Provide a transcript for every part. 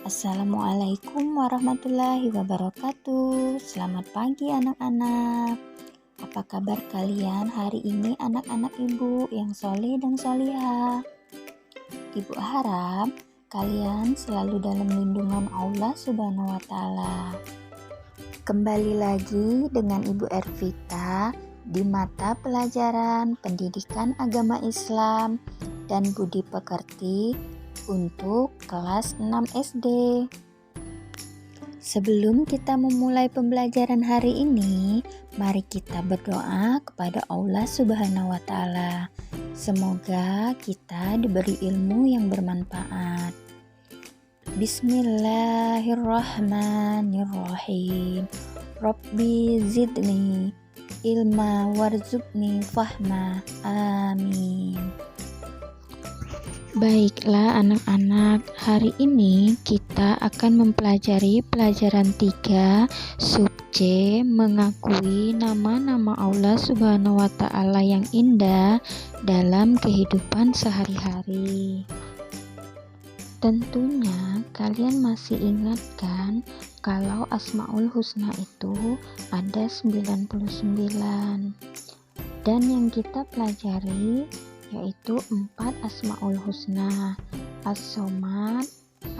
Assalamualaikum warahmatullahi wabarakatuh. Selamat pagi anak-anak. Apa kabar kalian hari ini anak-anak ibu yang soleh dan solihah? Ibu harap kalian selalu dalam lindungan Allah Subhanahu wa Ta'ala. Kembali lagi dengan Ibu Ervita di mata pelajaran Pendidikan Agama Islam dan Budi Pekerti untuk kelas 6 SD. Sebelum kita memulai pembelajaran hari ini, mari kita berdoa kepada Allah Subhanahu wa Ta'ala. Semoga kita diberi ilmu yang bermanfaat. Bismillahirrahmanirrahim. Rabbi zidni ilma warzuqni fahma. Amin. Baiklah anak-anak, hari ini kita akan mempelajari pelajaran 3 sub C, mengakui nama-nama Allah Subhanahu wa Ta'ala yang indah dalam kehidupan sehari-hari. Tentunya kalian masih ingat kan kalau Asmaul Husna itu ada 99 dan yang kita pelajari yaitu 4 Asmaul Husna: As-Somad,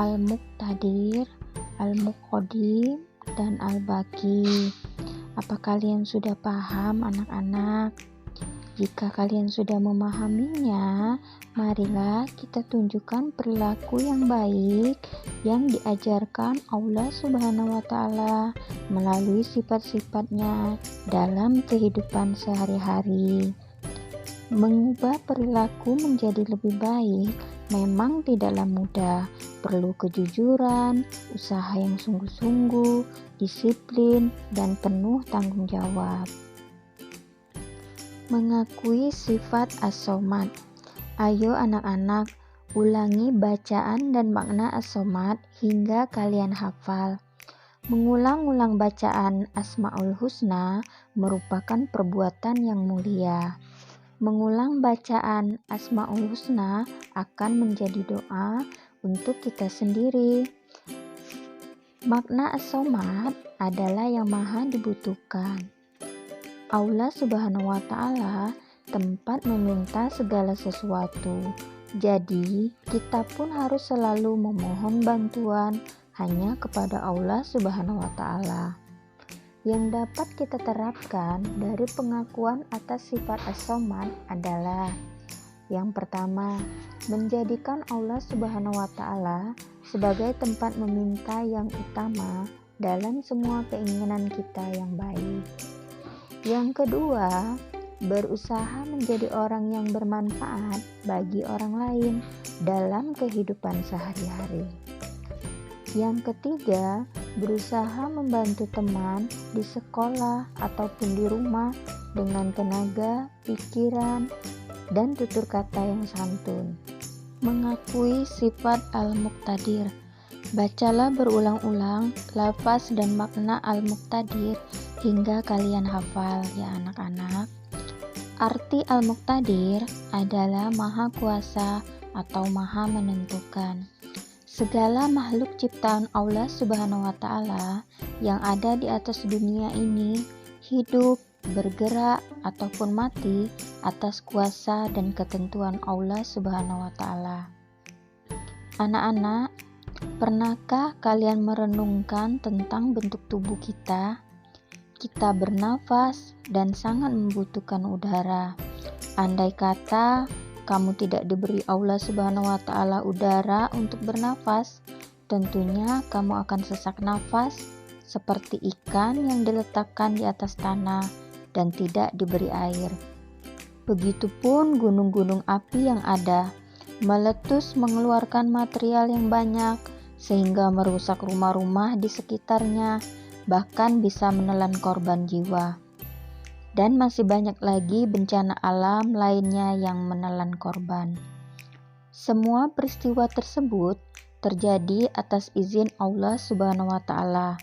Al-Muqtadir, Al-Muqaddim, dan Al-Baqi. Apa kalian sudah paham anak-anak? Jika kalian sudah memahaminya, marilah kita tunjukkan perilaku yang baik yang diajarkan Allah Subhanahu wa Ta'ala melalui sifat-sifatnya dalam kehidupan sehari-hari. Mengubah perilaku menjadi lebih baik memang tidaklah mudah, perlu kejujuran, usaha yang sungguh-sungguh, disiplin, dan penuh tanggung jawab. Mengakui sifat As-Somad. Ayo anak-anak, ulangi bacaan dan makna As-Somad hingga kalian hafal. Mengulang-ulang bacaan Asmaul Husna merupakan perbuatan yang mulia. Mengulang bacaan Asmaul Husna akan menjadi doa untuk kita sendiri. Makna As-Somad adalah yang maha dibutuhkan. Allah Subhanahu wa Ta'ala tempat meminta segala sesuatu. Jadi, kita pun harus selalu memohon bantuan hanya kepada Allah Subhanahu wa Ta'ala. Yang dapat kita terapkan dari pengakuan atas sifat As-Somad adalah: yang pertama, menjadikan Allah Subhanahu wa Ta'ala sebagai tempat meminta yang utama dalam semua keinginan kita yang baik. Yang kedua, berusaha menjadi orang yang bermanfaat bagi orang lain dalam kehidupan sehari-hari. Yang ketiga, berusaha membantu teman di sekolah ataupun di rumah dengan tenaga, pikiran, dan tutur kata yang santun. Mengakui sifat Al-Muqtadir. Bacalah berulang-ulang lafaz dan makna Al-Muqtadir hingga kalian hafal ya anak-anak. Arti Al-Muqtadir adalah maha kuasa atau maha menentukan. Segala makhluk ciptaan Allah Subhanahu wa Ta'ala yang ada di atas dunia ini hidup, bergerak, ataupun mati atas kuasa dan ketentuan Allah Subhanahu wa Ta'ala. Anak-anak, pernahkah kalian merenungkan tentang bentuk tubuh kita? Kita bernafas dan sangat membutuhkan udara. Andai kata kamu tidak diberi Allah Subhanahu wa Ta'ala udara untuk bernafas, tentunya kamu akan sesak nafas seperti ikan yang diletakkan di atas tanah dan tidak diberi air. Begitupun gunung-gunung api yang ada, meletus mengeluarkan material yang banyak sehingga merusak rumah-rumah di sekitarnya, bahkan bisa menelan korban jiwa. Dan masih banyak lagi bencana alam lainnya yang menelan korban. Semua peristiwa tersebut terjadi atas izin Allah Subhanahu wa Ta'ala.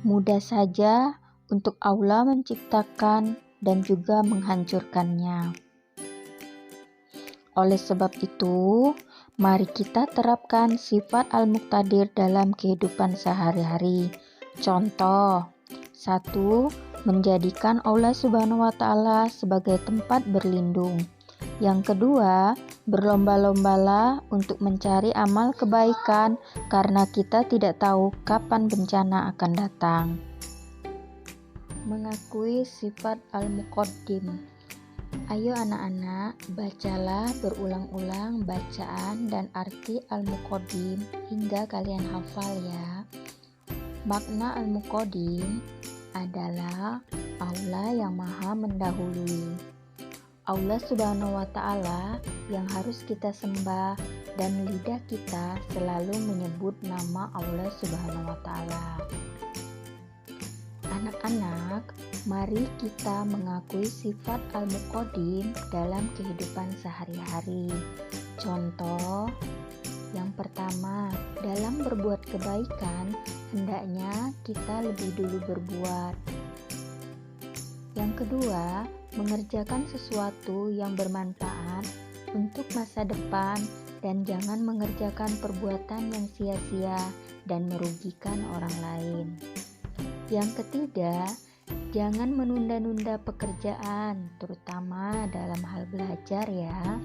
Mudah saja untuk Allah menciptakan dan juga menghancurkannya. Oleh sebab itu, Mari kita terapkan sifat al-muqtadir dalam kehidupan sehari-hari. Contoh, 1. Menjadikan Allah Subhanahu wa Ta'ala sebagai tempat berlindung. Yang kedua, berlomba-lombalah untuk mencari amal kebaikan karena kita tidak tahu kapan bencana akan datang. Mengakui sifat al-muqaddim. Ayo anak-anak, bacalah berulang-ulang bacaan dan arti al-muqaddim hingga kalian hafal ya. Makna al-muqaddim adalah Allah yang maha mendahului. Allah Subhanahu wa Ta'ala yang harus kita sembah dan lidah kita selalu menyebut nama Allah Subhanahu wa Ta'ala. Anak-anak, mari kita mengakui sifat al-muqaddim dalam kehidupan sehari-hari. Contoh, yang pertama, dalam berbuat kebaikan, hendaknya kita lebih dulu berbuat. Yang kedua, mengerjakan sesuatu yang bermanfaat untuk masa depan dan jangan mengerjakan perbuatan yang sia-sia dan merugikan orang lain. Yang ketiga, jangan menunda-nunda pekerjaan, terutama dalam hal belajar ya.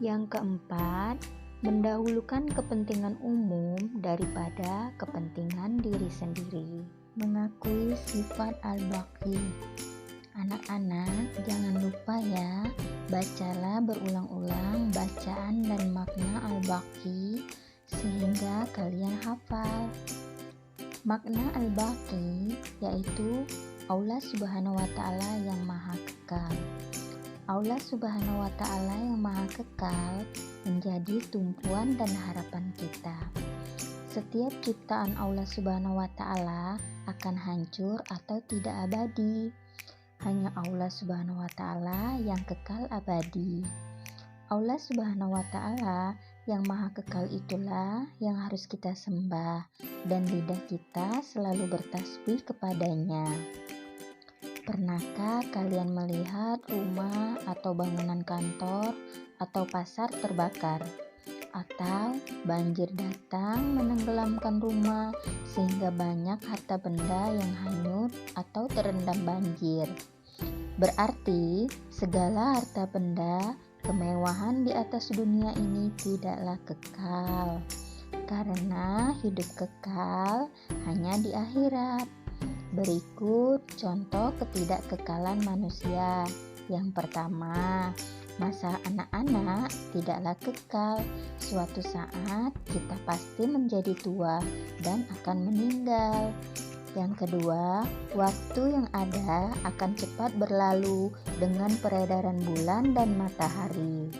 Yang keempat, mendahulukan kepentingan umum daripada kepentingan diri sendiri. Mengakui sifat al-baqi. Anak-anak, jangan lupa ya, bacalah berulang-ulang bacaan dan makna al-baqi sehingga kalian hafal. Makna al-baqi yaitu Allah Subhanahu wa Ta'ala yang maha kekal. Allah Subhanahu wa Ta'ala yang maha kekal menjadi tumpuan dan harapan kita. Setiap ciptaan Allah Subhanahu wa Ta'ala akan hancur atau tidak abadi. Hanya Allah Subhanahu wa Ta'ala yang kekal abadi. Allah Subhanahu wa Ta'ala yang maha kekal itulah yang harus kita sembah dan lidah kita selalu bertasbih kepadanya. Pernahkah kalian melihat rumah atau bangunan kantor atau pasar terbakar? Atau banjir datang menenggelamkan rumah sehingga banyak harta benda yang hanyut atau terendam banjir. Berarti segala harta benda, kemewahan di atas dunia ini tidaklah kekal, karena hidup kekal hanya di akhirat. Berikut contoh ketidakkekalan manusia. Yang pertama, masa anak-anak tidaklah kekal. Suatu saat kita pasti menjadi tua dan akan meninggal. Yang kedua, waktu yang ada akan cepat berlalu dengan peredaran bulan dan matahari.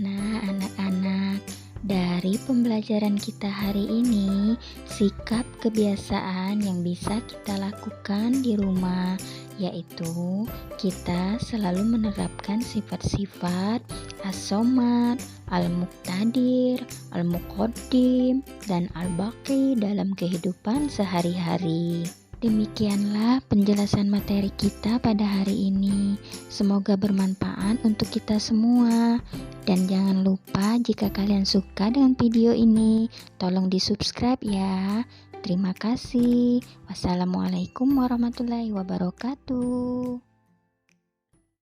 Nah, anak-anak, dari pembelajaran kita hari ini, sikap kebiasaan yang bisa kita lakukan di rumah yaitu kita selalu menerapkan sifat-sifat as-somad, al-muqtadir, al-muqaddim, dan al-baqi dalam kehidupan sehari-hari. Demikianlah penjelasan materi kita pada hari ini. Semoga bermanfaat untuk kita semua. Dan jangan lupa jika kalian suka dengan video ini, tolong di-subscribe ya. Terima kasih. Wassalamualaikum warahmatullahi wabarakatuh.